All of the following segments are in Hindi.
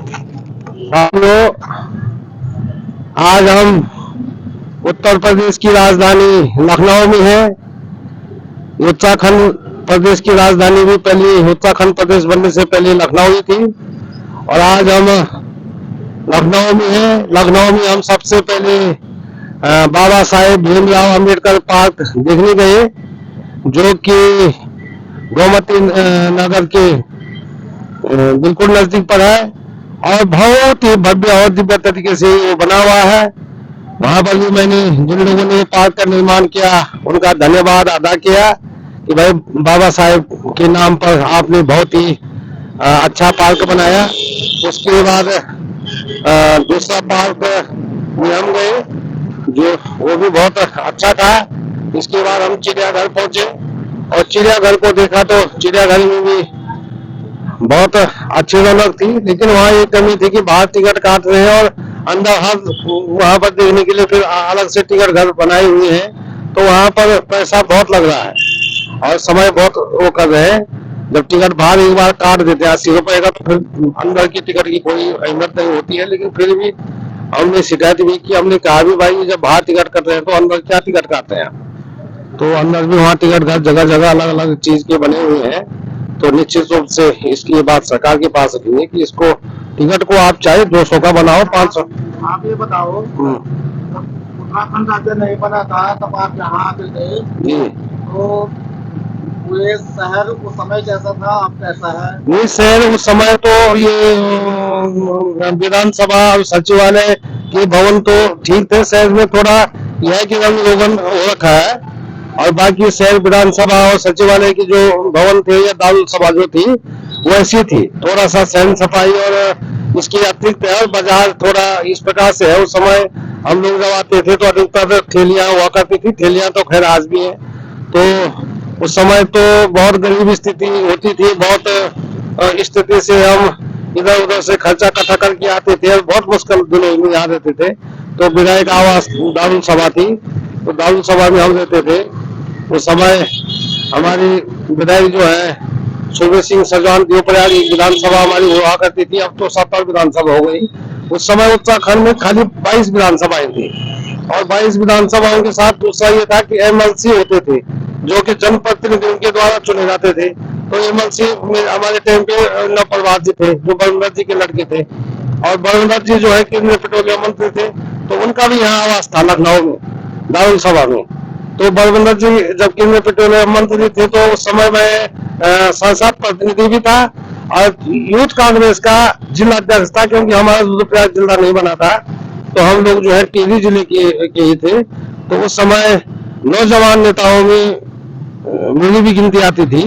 लोग आज हम उत्तर प्रदेश की राजधानी लखनऊ में है। उत्तराखंड प्रदेश की राजधानी भी पहले उत्तराखंड प्रदेश बनने से पहले लखनऊ ही थी और आज हम लखनऊ में है। लखनऊ में हम सबसे पहले बाबा साहेब भीमराव अंबेडकर पार्क देखने गए, जो कि गोमती नगर के बिल्कुल नजदीक पर है और बहुत ही भव्य और दिव्य तरीके से वो बना हुआ है। वहां पर भी मैंने जिन लोगों ने पार्क का निर्माण किया उनका धन्यवाद अदा किया कि भाई बाबा साहेब के नाम पर आपने बहुत ही अच्छा पार्क बनाया। उसके बाद दूसरा पार्क में हम गए, जो वो भी बहुत अच्छा था। इसके बाद हम चिड़ियाघर पहुंचे और चिड़ियाघर को देखा तो चिड़ियाघर में भी बहुत अच्छी रौनक थी, लेकिन वहाँ ये कमी थी कि बाहर टिकट काट रहे हैं और अंदर हर वहाँ पर देखने के लिए फिर अलग से टिकट घर बनाए हुए हैं, तो वहाँ पर पैसा बहुत लग रहा है और समय बहुत वो कर रहे हैं। जब टिकट बाहर एक बार काट देते हैं 80 रुपए का, तो फिर अंदर की टिकट की कोई अहमियत नहीं होती है। लेकिन फिर भी हमने शिकायत भी की, हमने कहा भी भाई जब बाहर टिकट कट रहे हैं तो अंदर क्या टिकट काटते हैं। तो अंदर भी वहाँ टिकट घर जगह जगह अलग अलग चीज के बने हुए हैं, तो निश्चित रूप से इसकी ये बात सरकार के पास रखी है कि इसको टिकट को आप चाहे 200 का बनाओ 500। आप ये बताओ, उत्तराखंड राज्य नहीं बना था तब आप यहाँ आते थे जी, तो ये शहर उस समय कैसा था, अब कैसा है? ये शहर उस समय तो ये विधानसभा और सचिवालय के भवन तो ठीक थे। शहर में थोड़ा यह है कि रंग रोगन हो रखा है और बाकी शहर विधानसभा और सचिवालय की जो भवन थे या दारुल सभा जो थी वैसी थी। थोड़ा सा सहन सफाई और इसकी अतिरिक्त है। बाजार थोड़ा इस प्रकार से है, उस समय हम लोग जब आते थे तो अधिकतर ठेलियां हुआ करती थी। ठेलियां तो खैर आज भी है। तो उस समय तो बहुत गरीब स्थिति होती थी, बहुत स्थिति से हम इधर उधर से खर्चा इकट्ठा करके आते थे और बहुत मुश्किल दिनों में यहाँ रहते थे। तो विधायक आवास दारुल सभा थी, तो दारुल सभा में हम रहते थे। उस समय हमारी विधायक जो है सूबे सिंह सजवान देवप्रयाग विधानसभा हमारी हुआ करती थी, अब तो 7 विधानसभा हो गई। उस समय उत्तराखंड में खाली 22 विधानसभाएं थी और 22 विधानसभाओं के साथ दूसरा ये था कि एमएलसी होते थे, जो कि जनप्रतिनिधियों के द्वारा चुने जाते थे। तो एमएलसी में हमारे टाइम पे नवप्रभात जी थे, जो बरमदर जी के लड़के थे, और बरमदर जी जो है केंद्रीय पेट्रोलियम मंत्री थे, तो उनका भी यहाँ आवास था लखनऊ में दारुल सभा में। तो बरमदर जी जब केंद्रीय पेट्रोलियम मंत्री थे तो उस समय मैं संसद प्रतिनिधि भी था और यूथ कांग्रेस का जिला अध्यक्ष था, क्योंकि हमारा रुद्रप्रयाग जिला नहीं बना था। तो हम लोग जो है टिहरी जिले के ही थे। तो उस समय नौजवान नेताओं में मेरी भी गिनती आती थी।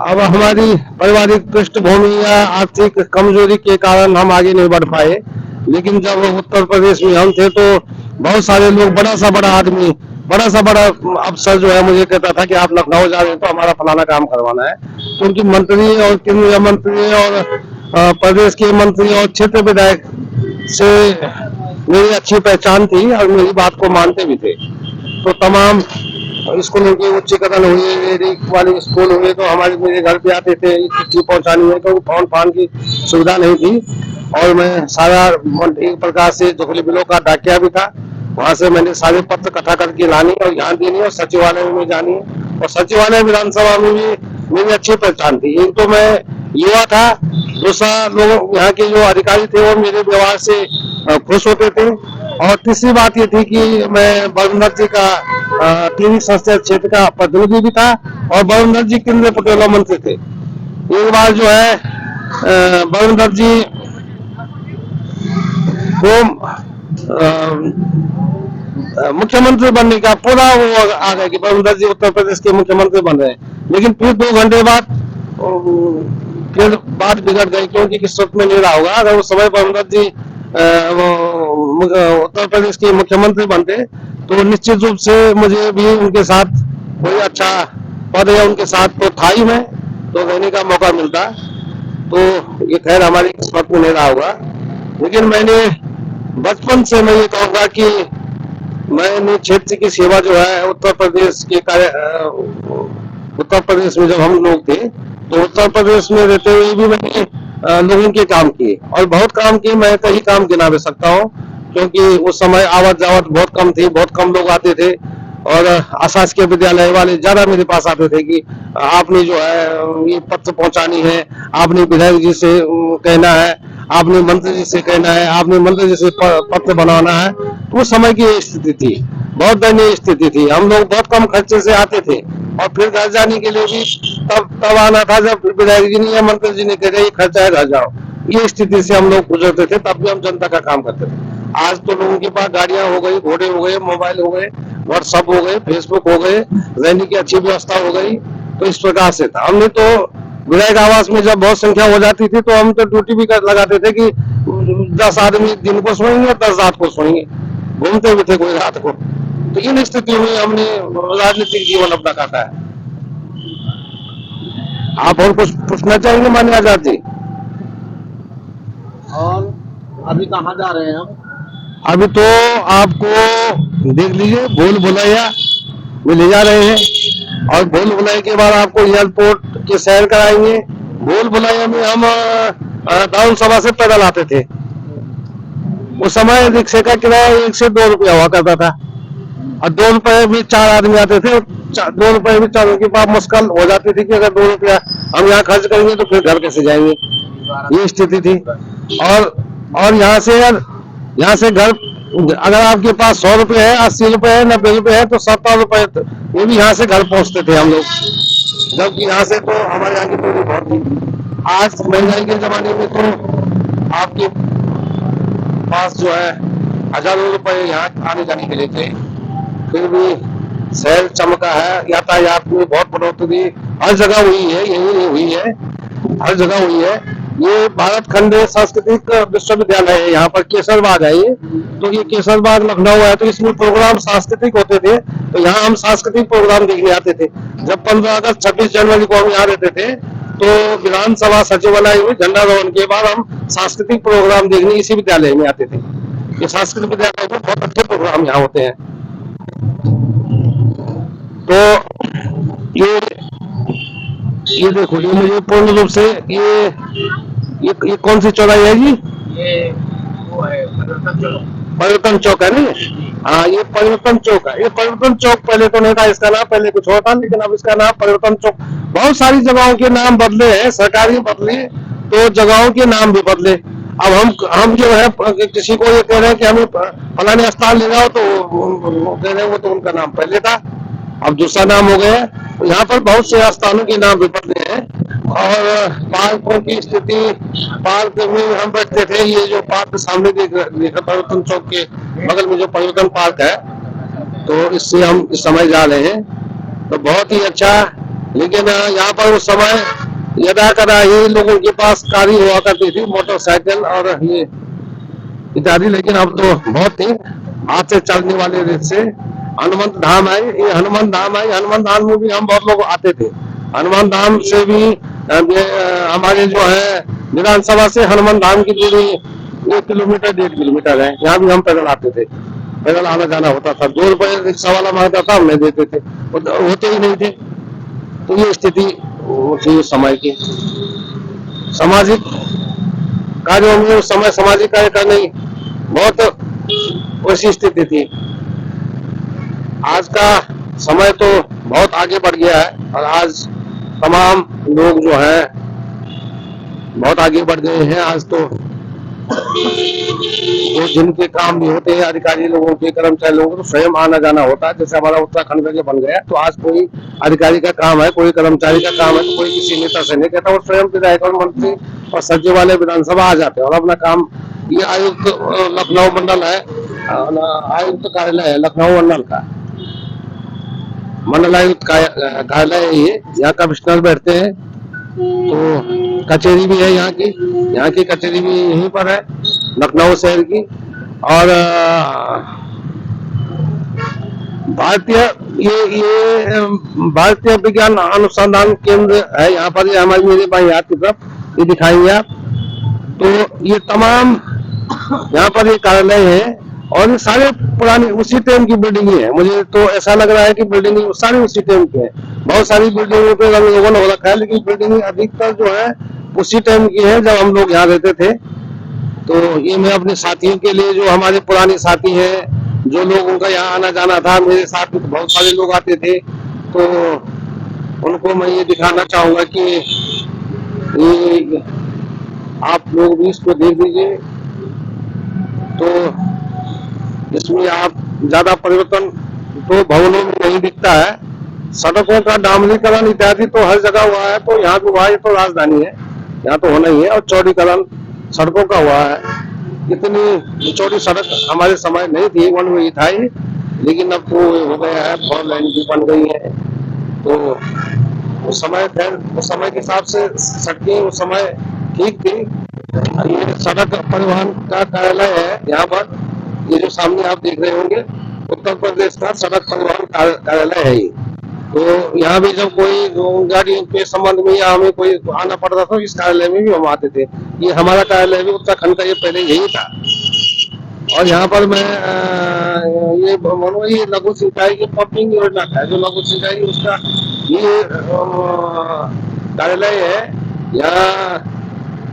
अब हमारी पारिवारिक पृष्ठभूमि या आर्थिक कमजोरी के कारण हम आगे नहीं बढ़ पाए, लेकिन जब उत्तर प्रदेश में हम थे तो बहुत सारे लोग, बड़ा सा बड़ा आदमी, बड़ा सा बड़ा अफसर जो है मुझे कहता था कि आप लखनऊ जा रहे हैं तो हमारा फलाना काम करवाना है। तो उनकी मंत्री और केंद्रीय मंत्री और प्रदेश के मंत्री और क्षेत्र विधायक से मेरी अच्छी पहचान थी और मेरी बात को मानते भी थे। तो तमाम स्कूलों की उच्चीकरण हुए, वाले स्कूल हुए, तो हमारे मेरे घर पे आते थे चिट्ठी पहुंचानी है, क्योंकि फोन फान की सुविधा नहीं थी। और मैं सारा एक प्रकार से जोखली बिलों का डाकिया भी था, वहां से मैंने सारे पत्र इकट्ठा करके लानी और यहाँ देनी और सचिवालय में जानी। और सचिवालय विधानसभा में भी मेरी अच्छी पहचान थी। एक तो मैं युवा था, दूसरा लोग यहाँ के जो अधिकारी थे वो मेरे व्यवहार से खुश होते थे, और तीसरी बात ये थी कि मैं बरमदर जी का टीवी संसदीय क्षेत्र का प्रतिनिधि भी था और बरमदर जी केंद्रीय पेट्रोलियम मंत्री थे। एक बार जो है बरमदर जी को मुख्यमंत्री बनने का पूरा वो आ गया कि बरमदर जी उत्तर प्रदेश के मुख्यमंत्री बन रहे हैं, लेकिन फिर 2 घंटे बाद फिर बात बिगड़ गई, क्योंकि किस्मत में नहीं रहा होगा। अगर उस समय बरमदर जी उत्तर प्रदेश के मुख्यमंत्री बनते तो निश्चित रूप से मुझे भी उनके साथ कोई अच्छा पद या उनके साथ तो था ही मैं, तो रहने का मौका मिलता। तो ये खैर हमारी किस्मत में नहीं रहा होगा। लेकिन मैंने बचपन से मैं ये कहूँगा कि मैंने क्षेत्र की सेवा जो है उत्तर प्रदेश में जब हम लोग थे तो उत्तर प्रदेश में रहते हुए भी मैंने लोगों के काम किए, और बहुत काम किए। मैं कई काम गिना भी सकता हूँ, क्योंकि उस समय आवत जावत बहुत कम थी, बहुत कम लोग आते थे, और अशासकीय विद्यालय वाले ज्यादा मेरे पास आते थे कि आपने जो है ये पत्र पहुंचानी है, आपने विधायक जी से कहना है, आपने मंत्री जी से कहना है, आपने मंत्री जी से पत्र बनाना है। तो उस समय की स्थिति थी, बहुत दयनीय स्थिति थी। हम लोग बहुत कम खर्चे से आते थे, और फिर घर जाने के लिए भी तब आना था जब विधायक जी ने या मंत्री जी ने कहा ये खर्चा है, घर जाओ। ये स्थिति से हम लोग गुजरते थे, तब भी हम जनता का काम करते थे। आज तो लोगों के पास गाड़ियां हो गई, घोड़े हो गए, मोबाइल हो गए, व्हाट्सअप हो गए, फेसबुक हो गए, रहने की अच्छी व्यवस्था हो गई। तो इस प्रकार से था। हमने तो विधायक आवास में जब बहुत संख्या हो जाती थी, तो हम तो ड्यूटी भी लगाते थे कि 10 आदमी दिन को सोएंगे और 10 रात को सोएंगे, घूमते भी थे कोई रात को। तो इन स्थितियों में हमने राजनीतिक जीवन अपना काटा है। आप और कुछ पूछना चाहेंगे मान्य आजाद जी? और अभी कहाँ जा रहे हैं हम? अभी तो आपको देख लीजिए, भूल भुलैया में ले जा रहे हैं, और भूल भुलैया के बाद आपको एयरपोर्ट के सैर कराएंगे। भूल भुलैया में हम टाउन सभा से पैदल आते थे। उस समय रिक्शे का किराया 1 से 2 रुपया हुआ करता था, और 2 रुपए भी 4 आदमी आते थे। 2 रुपए भी 4 के पास मुश्किल हो जाती थी कि अगर 2 रुपया हम यहाँ खर्च करेंगे तो फिर घर कैसे जाएंगे, ये स्थिति थी। और यहाँ से घर, अगर आपके पास 100 रुपए है, 80 रुपए है, 90 रुपए है, तो 70 रुपए ये भी यहाँ से घर पहुंचते थे हम लोग, जबकि यहाँ से तो हमारे यहाँ की दूरी बहुत थी। आज महंगाई के जमाने में तो आपके पास जो है हजारों रुपए यहाँ आने जाने के लिए थे, फिर भी शहर चमका है। यातायात में बहुत बढ़ोतरी हर जगह हुई है, यही नहीं हुई है, हर जगह हुई है। ये भारत खंड सांस्कृतिक विश्वविद्यालय है, यहाँ पर केसरबाग है ये। तो ये केसरबाग लखनऊ है, तो इसमें प्रोग्राम सांस्कृतिक होते थे। तो यहाँ हम सांस्कृतिक प्रोग्राम देखने आते थे। जब 15 अगस्त 26 जनवरी को हम यहाँ रहते थे, तो विधानसभा सचिवालय में झंडारोहण के बाद हम सांस्कृतिक प्रोग्राम देखने इसी विद्यालय में आते थे। ये सांस्कृतिक विद्यालय में बहुत अच्छे प्रोग्राम यहाँ होते हैं। तो ये देखो, ये मुझे पूर्ण रूप से ये कौन सी चौराही है जी? ये वो है परिवर्तन चौक है नहीं? हाँ, ये परिवर्तन चौक है। ये परिवर्तन चौक पहले तो नहीं था, इसका नाम पहले कुछ और था, लेकिन अब इसका नाम परिवर्तन चौक। बहुत सारी जगहों के नाम बदले हैं, सरकारी बदली तो जगहों के नाम भी बदले। अब हम जो है किसी को ये कह रहे हैं कि हमें फलाने स्थान ले जाओ, तो कह रहे हैं वो तो उनका नाम पहले था, अब दूसरा नाम हो गया। तो यहाँ पर बहुत से स्थानों के नाम भी बदले हैं। और पार्कों की स्थिति, पार्क में हम बैठते थे, ये जो पार्क सामने देखा परिवर्तन चौक के बगल में जो परिवर्तन पार्क है, तो इससे हम इस समय जा रहे हैं, तो बहुत ही अच्छा। लेकिन यहाँ पर उस समय यदा कदा ही लोगों के पास गाड़ी हुआ करती थी, मोटरसाइकिल और ये इत्यादि, लेकिन अब तो बहुत ही हाथ से चलने वाले रिक्शे। हनुमान धाम है, ये हनुमान धाम है। हनुमान धाम में भी हम बहुत लोग आते थे। हनुमान धाम से भी हमारे जो है विधानसभा से हनुमान धाम की दूरी 1 किलोमीटर 1.5 किलोमीटर है। यहाँ भी हम पैदल आते थे, पैदल आना जाना होता था। 2 रुपए रिक्शा वाला मांगता था, हम नहीं देते थे, होते ही नहीं थे। तो ये स्थिति थी उस समय की। सामाजिक कार्यों में उस समय सामाजिक कार्य करने बहुत वैसी स्थिति थी। आज का समय तो बहुत आगे बढ़ गया है, और आज तमाम लोग जो है बहुत आगे बढ़ गए हैं। आज तो जिनके काम भी होते हैं, अधिकारी लोगों के, कर्मचारी लोगों को तो स्वयं आना जाना होता है। जैसे हमारा उत्तराखंड का बन गया, तो आज कोई अधिकारी का काम है, कोई कर्मचारी का काम है, तो कोई किसी नेता से नहीं कहता, वो स्वयं विधायक और मंत्री और सचिवालय विधानसभा आ जाते हैं और अपना काम। ये आयुक्त लखनऊ मंडल है, आयुक्त कार्यालय है लखनऊ मंडल का, मंडलायुक्त कार्यालय है ये। यहाँ कमिश्नर बैठते हैं, तो कचेरी भी है यहाँ की कचेरी भी यहीं पर है लखनऊ शहर की। और भारतीय विज्ञान अनुसंधान केंद्र है यहाँ पर, ये हमारी मेरे बाईं हाथ की तरफ ये दिखाएंगे आप। तो ये तमाम यहाँ पर ये कार्यालय है, और ये सारे पुरानी उसी टाइम की बिल्डिंग है। मुझे तो ऐसा लग रहा है कि बिल्डिंग सारी उसी टाइम की है। बहुत सारी बिल्डिंगों पे रंग रोगन हो रखा है, लेकिन बिल्डिंग अधिकतर जो है उसी टाइम की है जब हम लोग यहाँ रहते थे। तो ये मैं अपने साथियों के लिए, जो हमारे पुराने साथी हैं, जो लोग उनका यहाँ आना जाना था, मेरे साथ में तो बहुत सारे लोग आते थे, तो उनको मैं ये दिखाना चाहूंगा कि ये आप लोग भी इसको देख लीजिए। तो इसमें आप ज्यादा परिवर्तन तो भवनों में नहीं दिखता है। सड़कों का डामरीकरण इत्यादि तो हर जगह हुआ है, तो यहाँ भी हुआ है, तो राजधानी है, यहाँ तो होना ही है। और चौड़ीकरण सड़कों का हुआ है। इतनी चौड़ी सड़क हमारे समय नहीं थी, वन वे था ही, लेकिन अब तो हो गया है, 4 लाइन भी बन गई है। तो उस समय खैर, उस समय के हिसाब से सड़कें उस समय ठीक थी। ये सड़क परिवहन का कार्यालय है यहाँ पर, ये जो सामने आप देख रहे होंगे, उत्तर प्रदेश का सड़क परिवहन कार्यालय है ये। तो यहाँ भी जब कोई गाड़ी के संबंध में या हमें कोई आना पड़ता था, तो इस कार्यालय में भी हम आते थे। ये हमारा कार्यालय भी उत्तराखंड का ये पहले यही था। और यहाँ पर मैं ये लघु सिंचाई की पंपिंग योजना का है, जो लघु सिंचाई उसका ये कार्यालय है। यहाँ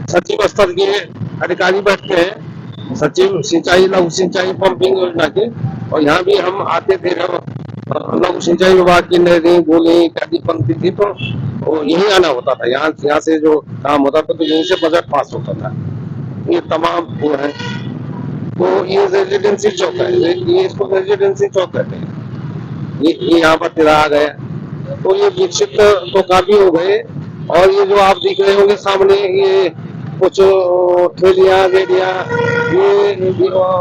सचिव स्तर के अधिकारी बैठते हैं, सचिव सिंचाई, लघु सिंचाई पंपिंग योजना के। और यहाँ भी हम आते थे जब लघु सिंचाई विभाग की नहरें, गोली इत्यादि बनती थी, तो यही आना होता था। यहाँ से जो काम होता था, तो यहीं से बजट पास होता था। ये तमाम वो है। तो ये रेजिडेंसी चौक है, ये इसको रेजिडेंसी चौक कहते हैं। ये यहाँ पर तिरा आ गया। तो ये विकसित तो काफी हो गए। और ये जो आप देख रहे होंगे सामने, ये कुछ ठेलियां रेडिया,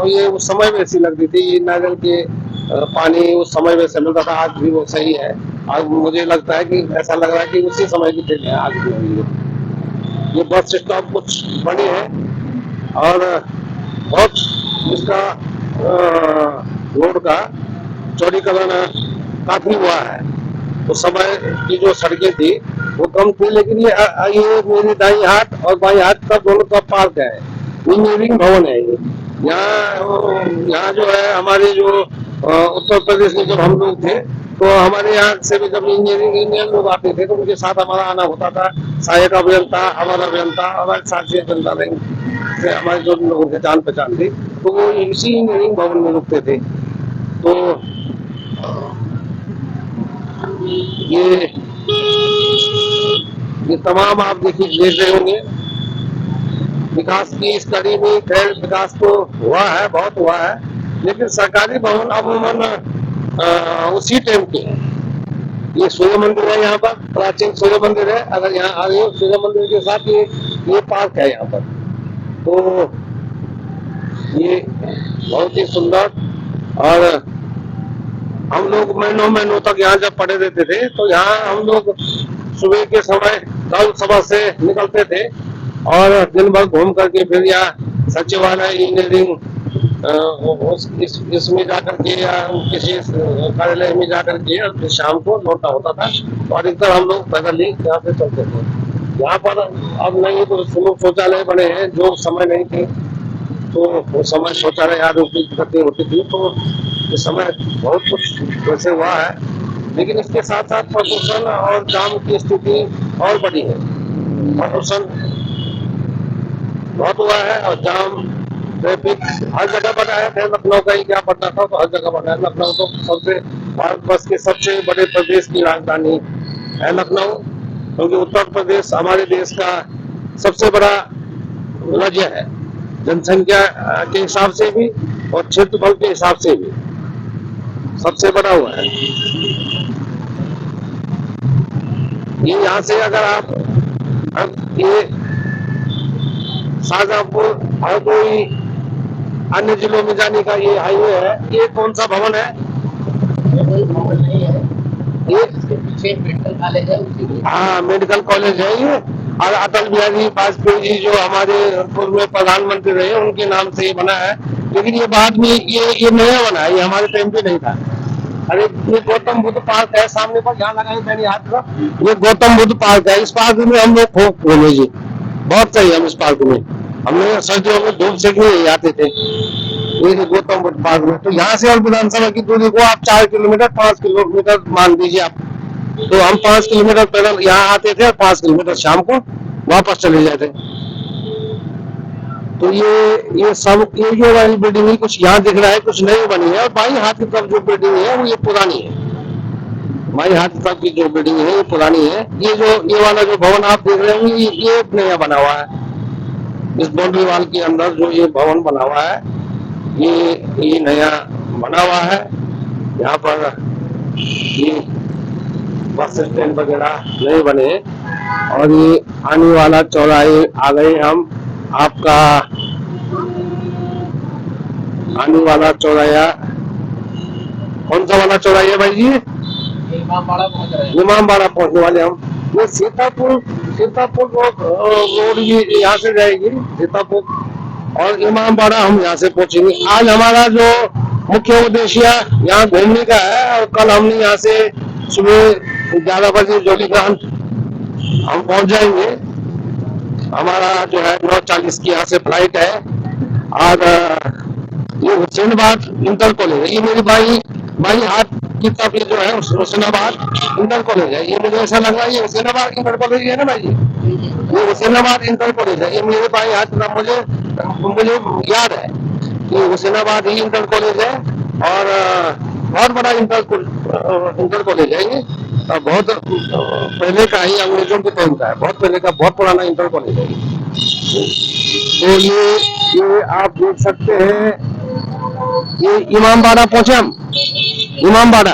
ये उस समय में ऐसी लगती थी। ये नारियल के पानी उस समय में से मिलता था, आज भी वो सही है। आज मुझे लगता है कि ऐसा लग रहा है कि उसी समय की ठेलियां आज भी होंगी। ये बस स्टॉप कुछ बने हैं और बहुत इसका रोड का चौड़ीकरण काफी हुआ है। उस समय की जो सड़कें थी वो कम थी, लेकिन ये मेरी दाईं हाथ और बाईं हाथ का दोनों का पार्क है, इंजीनियरिंग भवन है ये। यहाँ जो है हमारे जो उत्तर प्रदेश में जब हम लोग थे, तो हमारे यहाँ से भी जब इंजीनियर लोग आते थे, तो उनके साथ हमारा आना होता था। सहायक अभियंता, हमारा अभियंता, हमारे साथ से अभियंता से हमारे जो लोगों के जान पहचान थी, तो वो इसी इंजीनियरिंग भवन में रुकते थे। तो ये तमाम आप देख रहे होंगे। विकास की इस कड़ी में खैर विकास तो हुआ है, बहुत हुआ है, लेकिन सरकारी भवन अमूमन उसी टाइम के हैं। ये सूर्य मंदिर है, यहाँ पर प्राचीन सूर्य मंदिर है। अगर यहाँ आ रहे हो, सूर्य मंदिर के साथ ये पार्क है यहाँ पर। तो ये बहुत ही सुंदर। और हम लोग महीनों तक यहाँ जब पड़े रहते थे, तो यहाँ हम लोग सुबह के समय कल सुबह से निकलते थे और दिन भर घूम करके फिर यहाँ सचिवालय, इंजीनियरिंग इसमें जाकर के या किसी कार्यालय में जाकर के और फिर शाम को लौटा होता था। तो अधिकतर हम लोग पैदल ही यहाँ से चलते थे। यहाँ पर अब नहीं तो शौचालय बने हैं, जो समय नहीं थे तो वो समय शौचालय यहाँ की दिक्कतें होती थी। तो इस समय बहुत कुछ वैसे हुआ है, लेकिन इसके साथ साथ प्रदूषण और जाम की स्थिति और बड़ी है। प्रदूषण बहुत हुआ है और जाम, ट्रैफिक हर जगह बना है। लखनऊ का ही क्या बनना था, तो हर जगह बना है। लखनऊ तो सबसे भारतवर्ष के सबसे बड़े प्रदेश की राजधानी है लखनऊ, क्योंकि उत्तर प्रदेश हमारे देश का सबसे बड़ा राज्य है, जनसंख्या के हिसाब से भी और क्षेत्रफल के हिसाब से भी सबसे बड़ा हुआ है। ये यहाँ से अगर आप ये शाहजहांपुर और कोई अन्य जिलों में जाने का ये हाईवे है, ये कौन सा भवन है? कोई भवन नहीं है, ये इसके पीछे मेडिकल कॉलेज है, हाँ मेडिकल कॉलेज है ये। और अटल बिहारी वाजपेयी जी जो हमारे पूर्व में प्रधानमंत्री रहे, उनके नाम से ये बना है। लेकिन ये बाद में ये नया बना है, ये हमारे टाइम पे नहीं था। अरे ये गौतम बुद्ध पार्क है सामने पर, यहाँ लगा है मैंने हाथ पर, ये गौतम बुद्ध पार्क है। इस पार्क में हम लोग खूब घूमे जी, बहुत सही। हम इस पार्क में हमने सर्दियों में धूप सेकने आते थे, ये गौतम बुद्ध पार्क में। तो यहाँ से और विधानसभा की दूरी को आप 4 किलोमीटर 5 किलोमीटर मान दीजिए आप। तो हम 5 किलोमीटर पैदल यहाँ आते थे और 5 किलोमीटर शाम को वापस चले जाते। तो ये सब ये जो वाली बिल्डिंग है, कुछ यहाँ दिख रहा है, कुछ नई बनी है, और बाई हाथ की तरफ जो बिल्डिंग है वो ये पुरानी है। बाई हाथ की तरफ की जो बिल्डिंग है ये पुरानी है। ये वाला जो भवन आप देख रहे होंगे ये नया बना हुआ है। इस बाउंड्री वाल के अंदर जो ये भवन बना हुआ है ये नया बना हुआ है। यहाँ पर ये बस स्टैंड वगैरह नए बने हैं। और ये आने वाला चौराहे आ गए हम, आपका आने वाला चौराहा कौन सा वाला चौराहा है भाई जी? इमामबाड़ा पहुंचने वाले हम। ये सीतापुर रोड भी यहाँ से जाएगी, सीतापुर और इमामबाड़ा हम यहाँ से पहुंचेंगे। आज हमारा जो मुख्य उद्देश्य यहाँ घूमने का है, और कल हमने यहाँ से सुबह 11 बजे जोलीग्रांट हम पहुंच जाएंगे। हमारा जो है 9:40 की यहाँ से फ्लाइट है। और ये हुसैनाबाद इंटर कॉलेज है, ये मेरी बाई हाथ की तरफ ये जो है हुसैनाबाद इंटर कॉलेज है। ये मुझे ऐसा लग रहा है ये हुसैनाबाद इंटर कॉलेज है ना भाई जी, ये हुसैनाबाद इंटर कॉलेज है। ये मेरे बाई हाथ की तरफ मुझे याद है कि हुसैनाबाद ही इंटर कॉलेज है। और बहुत बड़ा इंटर कॉलेज है ये, बहुत पहले का ही, अंग्रेजों के टाइम का है, बहुत पहले का, बहुत पुराना इंटर कॉलेज है। तो ये आप देख सकते हैं, ये इमामबाड़ा पहुंचे हम, इमामबाड़ा।